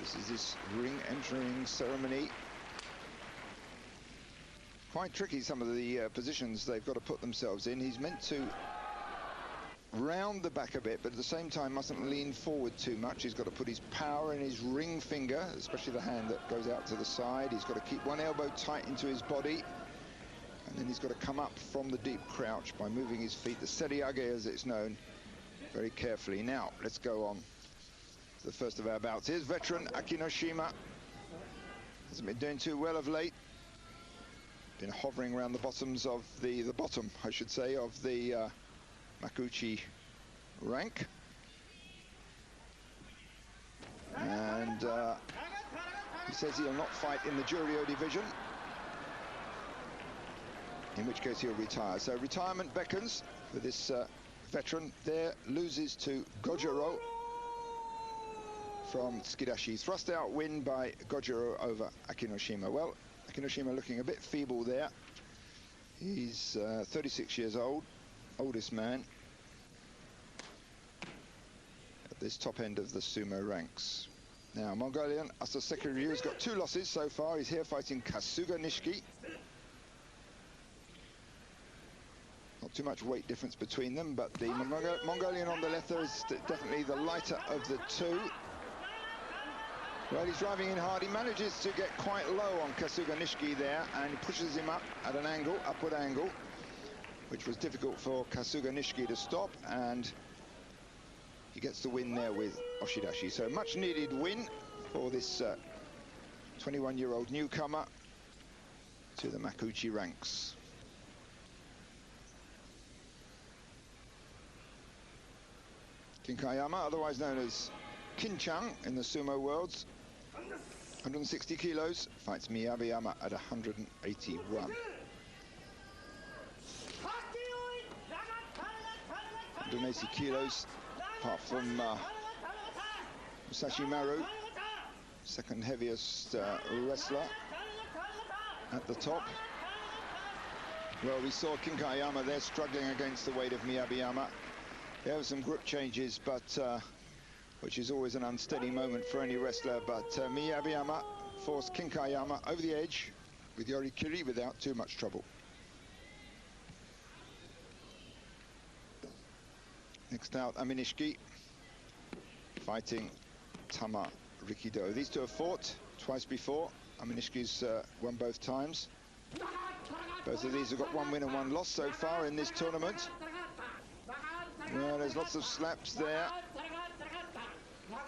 This is this ring entering ceremony. Quite tricky, some of the positions they've got to put themselves in. He's meant to round the back a bit, but at the same time mustn't lean forward too much. He's got to put his power in his ring finger, especially the hand that goes out to the side. He's got to keep one elbow tight into his body, and then he's got to come up from the deep crouch by moving his feet, the seryage as it's known, very carefully. Now let's go on to the first of our bouts. Here's veteran Akinoshima. Hasn't been doing too well of late. Been hovering around the bottoms of the bottom, I should say, of the Makuuchi rank. And he says he'll not fight in the Juryo division, in which case he'll retire. So retirement beckons for this veteran. There loses to Gojoro from tsukidashi. Thrust out win by Gojoro over Akinoshima. Well, Akinoshima looking a bit feeble there. He's 36 years old, oldest man at this top end of the sumo ranks. Now, Mongolian Asasekiryu has got 2 losses so far. He's here fighting Kasuganishiki. Not too much weight difference between them, but the Mongolian on the left there is definitely the lighter of the two. Well, he's driving in hard. He manages to get quite low on Kasuganishiki there, and he pushes him up at an angle, upward angle, which was difficult for Kasuganishiki to stop, and he gets the win there with oshidashi. So much needed win for this 21-year-old newcomer to the Makuuchi ranks. Kinkaiyama, otherwise known as Kinchan in the sumo worlds, 160 kilos, fights Miyabiyama at 181. 180 kilos, apart from Musashi Maru, second heaviest wrestler at the top. Well, we saw Kinkaiyama there struggling against the weight of Miyabiyama. There were some grip changes, but which is always an unsteady moment for any wrestler, but Miyabiyama forced Kinkaiyama over the edge with yorikiri without too much trouble. Next out, Aminishiki fighting Tamarikido. These two have fought twice before. Aminishiki's won both times. Both of these have got 1 win and 1 loss so far in this tournament. Well, there's lots of slaps there.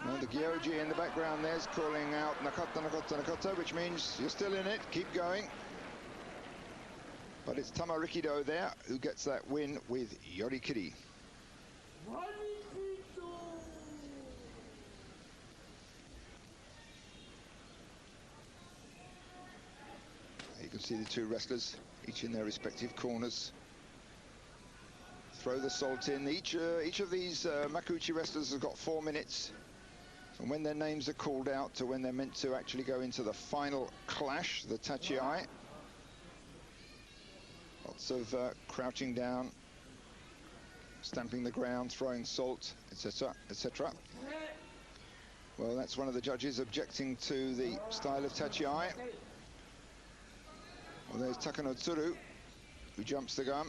Well, the Gyoji in the background there's calling out Nakata, Nakata, Nakata, which means you're still in it, keep going. But it's Tamarikido there who gets that win with yorikiri. You can see the two wrestlers, each in their respective corners. Throw the salt in. Each of these Makuuchi wrestlers has got 4 minutes from when their names are called out to when they're meant to actually go into the final clash, the tachiai. Lots of crouching down, stamping the ground, throwing salt, etc., etc. Well, that's one of the judges objecting to the style of tachiai. Well, there's Takanotsuru, who jumps the gun.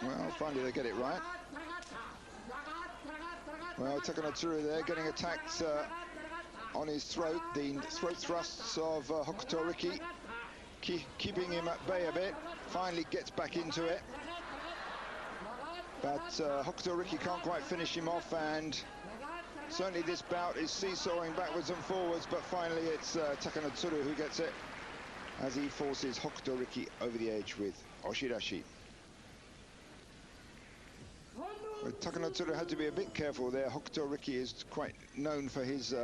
Well, finally they get it right. Well, Takanotsuru there getting attacked on his throat. The throat thrusts of Hokutoriki keeping him at bay a bit. Finally gets back into it. But Hokutoriki can't quite finish him off, and certainly this bout is seesawing backwards and forwards, but finally it's Takanotsuru who gets it as he forces Hokutoriki over the edge with oshidashi. Well, Takanotsuru had to be a bit careful there. Hokutoriki is quite known for his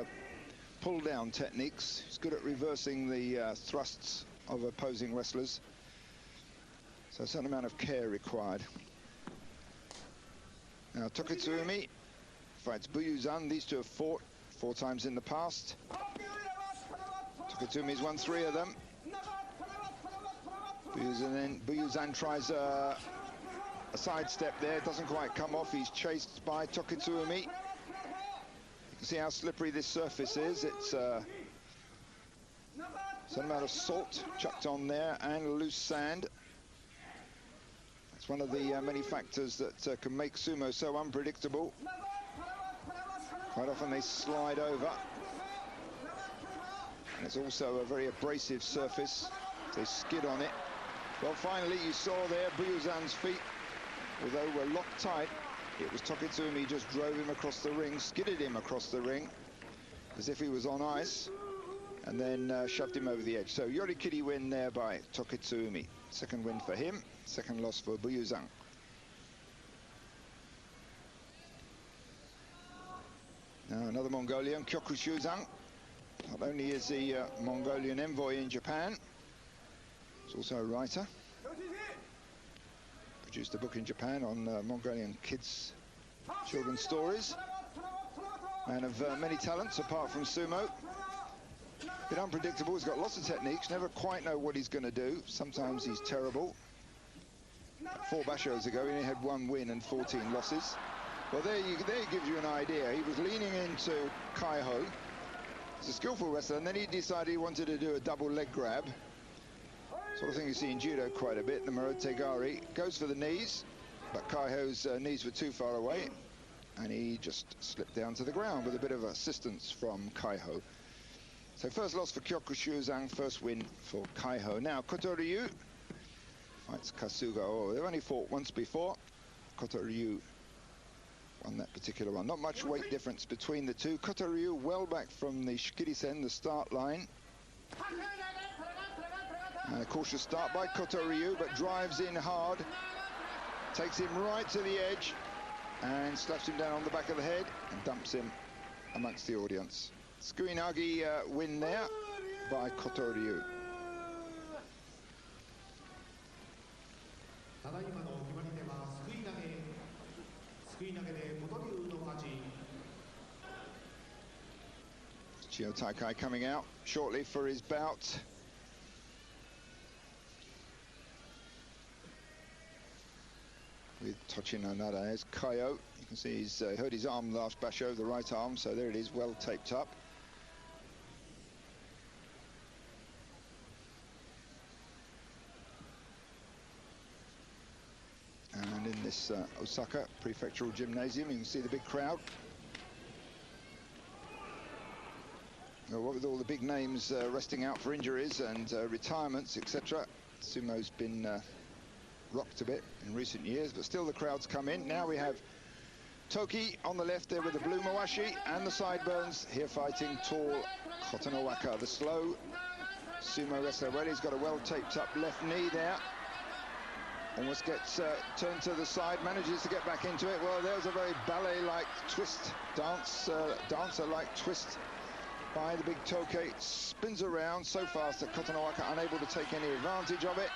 pull-down techniques. He's good at reversing the thrusts of opposing wrestlers. So a certain amount of care required. Now Tokitsuumi fights Buyuzan. These two have fought 4 times in the past. Tokitsuumi's won 3 of them. Buyuzan tries a a sidestep there, doesn't quite come off. He's chased by Tokitsuumi. You can see how slippery this surface is. It's some amount of salt chucked on there and loose sand. It's one of the many factors that can make sumo so unpredictable. Quite often they slide over. And it's also a very abrasive surface. They skid on it. Well, finally, you saw there Buyuzan's feet, although were locked tight. It was Tokitsuumi just drove him across the ring, skidded him across the ring, as if he was on ice, and then shoved him over the edge. So yorikiri win there by Tokitsuumi. Second win for him, second loss for Buyuzan. Now another Mongolian, Kyokushuzan. Not only is he a Mongolian envoy in Japan, he's also a writer. Produced a book in Japan on Mongolian kids' children's stories. Man of many talents apart from sumo. Bit unpredictable, he's got lots of techniques, never quite know what he's going to do. Sometimes he's terrible. 4 bashos ago, he only had 1 win and 14 losses. Well, there gives you an idea. He was leaning into Kaiho. He's a skillful wrestler, and then he decided he wanted to do a double leg grab. Sort of thing you see in judo quite a bit, the Marotegari. Goes for the knees, but Kaiho's knees were too far away, and he just slipped down to the ground with a bit of assistance from Kaiho. So first loss for Kyokushuzan, first win for Kaiho. Now Kotoryu fights Kasugao. They've only fought once before. Kotoryu won that particular one. Not much weight difference between the two. Kotoryu well back from the Shikiri-sen, the start line. And a cautious start by Kotoryu, but drives in hard. Takes him right to the edge and slaps him down on the back of the head and dumps him amongst the audience. Sukuinage win there by Kotoryu. Chio Taikai coming out shortly for his bout. With Tochino Nada as Kaiho. You can see he's hurt his arm last basho, the right arm, so there it is, well taped up. And in this Osaka prefectural gymnasium, you can see the big crowd. Well, what with all the big names resting out for injuries and retirements, etc., sumo's been rocked a bit in recent years, but still the crowds come in. Now we have Toki on the left there with the blue mawashi and the sideburns, here fighting tall Kotonowaka, the slow sumo wrestler. Well, he's got a well taped up left knee there. Almost gets turned to the side, manages to get back into it. Well, there's a very ballet-like twist, dancer-like twist by the big Toki. Spins around so fast that Kotonowaka unable to take any advantage of it.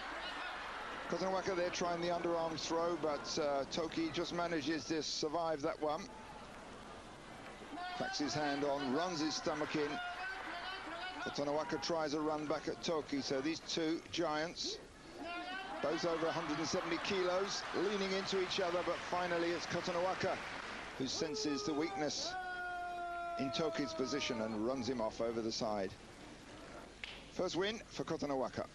Kotonowaka there trying the underarm throw, but Toki just manages to survive that one. Cracks his hand on, runs his stomach in. Kotonowaka tries a run back at Toki, so these two giants, both over 170 kilos, leaning into each other, but finally it's Kotonowaka who senses the weakness in Toki's position and runs him off over the side. First win for Kotonowaka.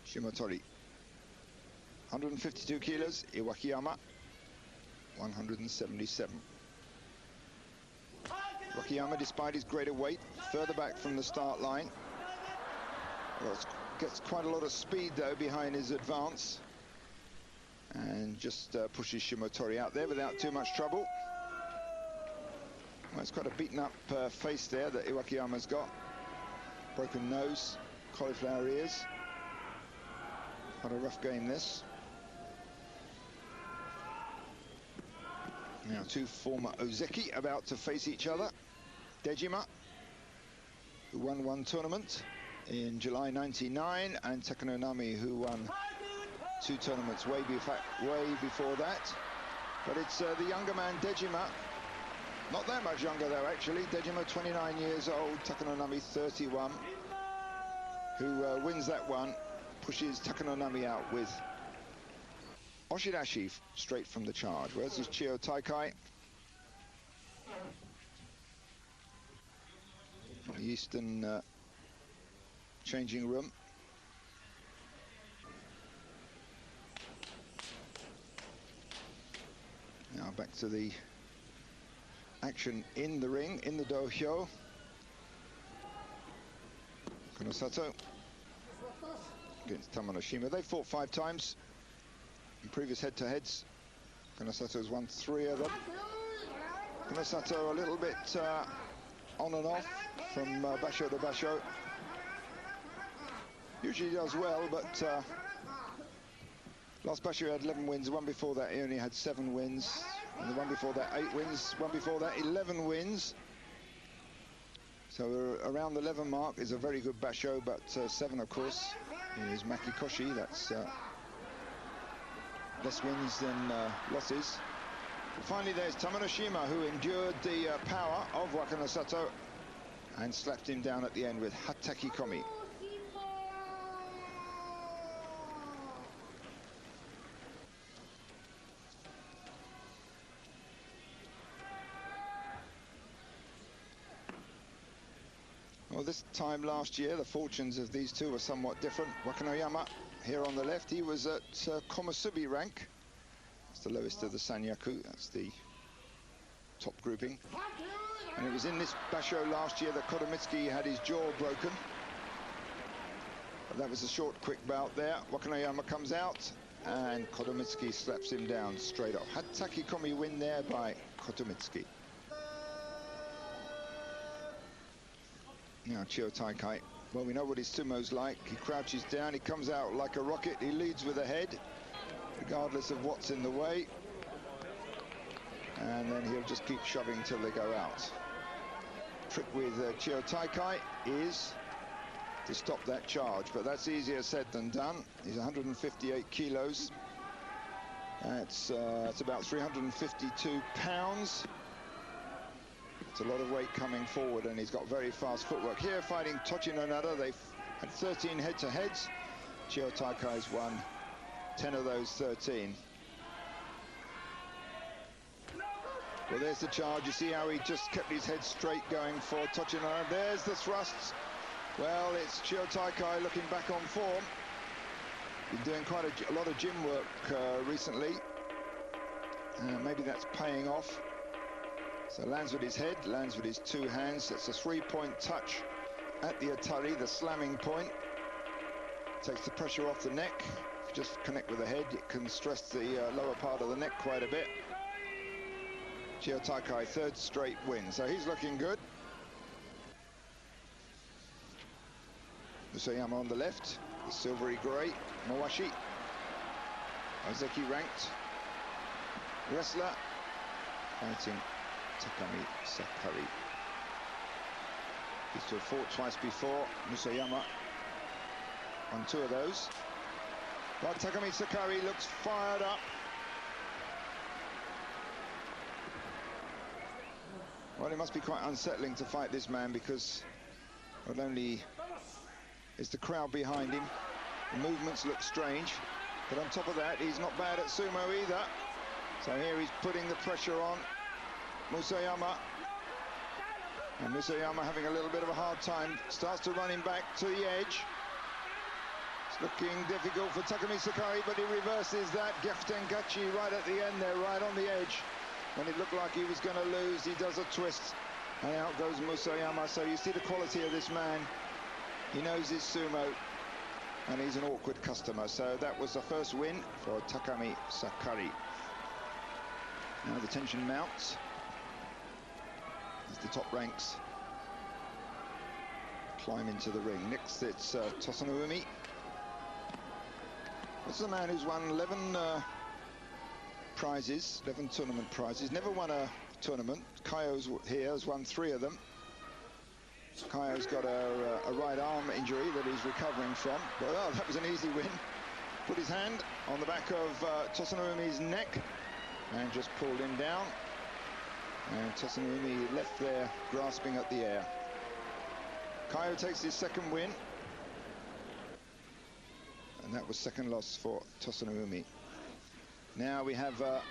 Shimotori, 152 kilos, Iwakiyama, 177. Iwakiyama, despite his greater weight, further back from the start line. Well, gets quite a lot of speed, though, behind his advance. And just pushes Shimotori out there without too much trouble. Well, it's quite a beaten-up face there that Iwakiyama's got. Broken nose, cauliflower ears. Quite a rough game, this. Now, two former Ozeki about to face each other. Dejima, who won one tournament in July '99, and Takanonami, who won 2 tournaments way before that. But it's the younger man, Dejima, Not that much younger, though, actually. Dejima, 29 years old, Takanonami, 31, who wins that one, pushes Takanonami out with oshidashi straight from the charge. Where's his Chiyo Taikai? The Eastern changing room. Now back to the action in the ring, in the dohyo. Konosato against Tamanoshima. They fought 5 times in previous head-to-heads. Konosato's won 3 of them. Konosato a little bit on and off from basho to basho. Usually does well, but last basho he had 11 wins. The one before that he only had 7 wins. And the one before that 8 wins. One before that 11 wins. So around the 11 mark is a very good basho, but 7, of course, is Makikoshi. That's less wins than losses. And finally, there's Tamanoshima, who endured the power of Wakanosato and slapped him down at the end with Hataki Komi. Well, this time last year, the fortunes of these two were somewhat different. Wakanoyama, here on the left, he was at Komusubi rank. That's the lowest of the Sanyaku. That's the top grouping. And it was in this basho last year that Kotomitsuki had his jaw broken. But that was a short, quick bout there. Wakanoyama comes out, and Kotomitsuki slaps him down straight off. Hataki Komi win there by Kotomitsuki. Now, Chiyo Taikai, well, we know what his sumo's like. He crouches down, he comes out like a rocket, he leads with a head, regardless of what's in the way. And then he'll just keep shoving till they go out. Trick with Chiyo Taikai is to stop that charge, but that's easier said than done. He's 158 kilos. That's about 352 pounds. It's a lot of weight coming forward, and he's got very fast footwork. Here, fighting Tochinonada, they've had 13 head-to-heads. Chiyo Taikai's won 10 of those 13. Well, there's the charge. You see how he just kept his head straight going for Tochinonada. There's the thrusts. Well, it's Chiyo Taikai looking back on form. Been doing quite a lot of gym work recently. Maybe that's paying off. So lands with his head, lands with his 2 hands. That's a 3-point touch at the atari, the slamming point. Takes the pressure off the neck. If you just connect with the head, it can stress the lower part of the neck quite a bit. Chiyo Taikai, 3rd straight win, so he's looking good. Musayama on the left, the silvery grey, Mawashi. Ozeki ranked wrestler, fighting Takami Sakari. He's to have fought twice before. Musayama on 2 of those. But Takami Sakari looks fired up. Well, it must be quite unsettling to fight this man, because not only is the crowd behind him, the movements look strange, but on top of that, he's not bad at sumo either. So here he's putting the pressure on Musayama, and Musayama having a little bit of a hard time, starts to run him back to the edge. It's looking difficult for Takami Sakari, but he reverses that. Geftengachi right at the end there, right on the edge. When it looked like he was going to lose, he does a twist, and out goes Musayama. So you see the quality of this man. He knows his sumo, and he's an awkward customer. So that was the first win for Takami Sakari. Now the tension mounts as the top ranks climb into the ring. Next, it's Tosanumi. This is a man who's won 11 prizes, 11 tournament prizes. Never won a tournament. Kaiho's here has won 3 of them. Kaiho's got a right arm injury that he's recovering from. But oh, that was an easy win. Put his hand on the back of Tosanumi's neck and just pulled him down. And Tosanumi left there, grasping at the air. Kaiho takes his second win. And that was second loss for Tosanumi. Now we have a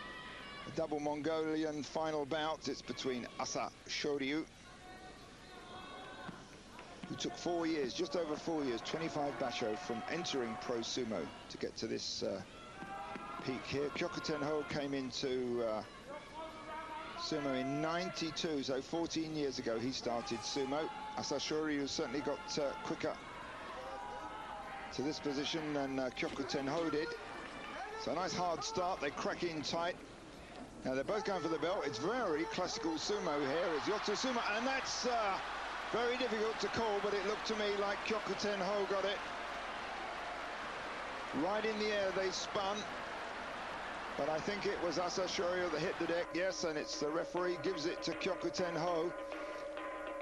double Mongolian final bout. It's between Asasekiryu, who took 4 years, just over 4 years, 25 basho from entering pro sumo to get to this peak here. Kyokutenho came into sumo in '92, so 14 years ago he started sumo. Asasekiryu certainly got quicker to this position than Kyokutenho did. So a nice hard start, they crack in tight. Now they're both going for the belt. It's very classical sumo here. It's Yotsu sumo, and that's very difficult to call, but it looked to me like Kyokutenho got it. Right in the air they spun, but I think it was Asasekiryu that hit the deck, yes, and it's the referee gives it to Kyokutenho.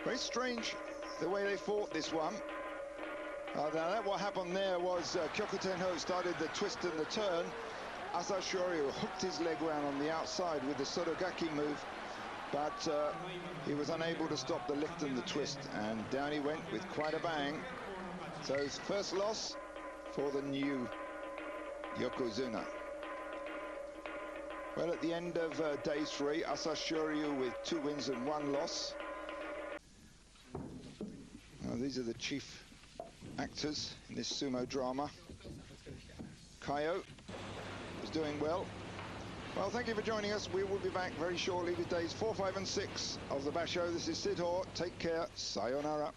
Very strange the way they fought this one. Now what happened there was Kyokutenho started the twist and the turn. Asasekiryu hooked his leg round on the outside with the Sorogaki move, but he was unable to stop the lift and the twist, and down he went with quite a bang. So his first loss for the new Yokozuna. Well, at the end of day 3, Asasekiryu with 2 wins and 1 loss. Now, these are the chief actors in this sumo drama. Kaiho is doing well. Well, thank you for joining us. We will be back very shortly with days 4, 5 and 6 of the Basho. This is Syd Hoare. Take care. Sayonara.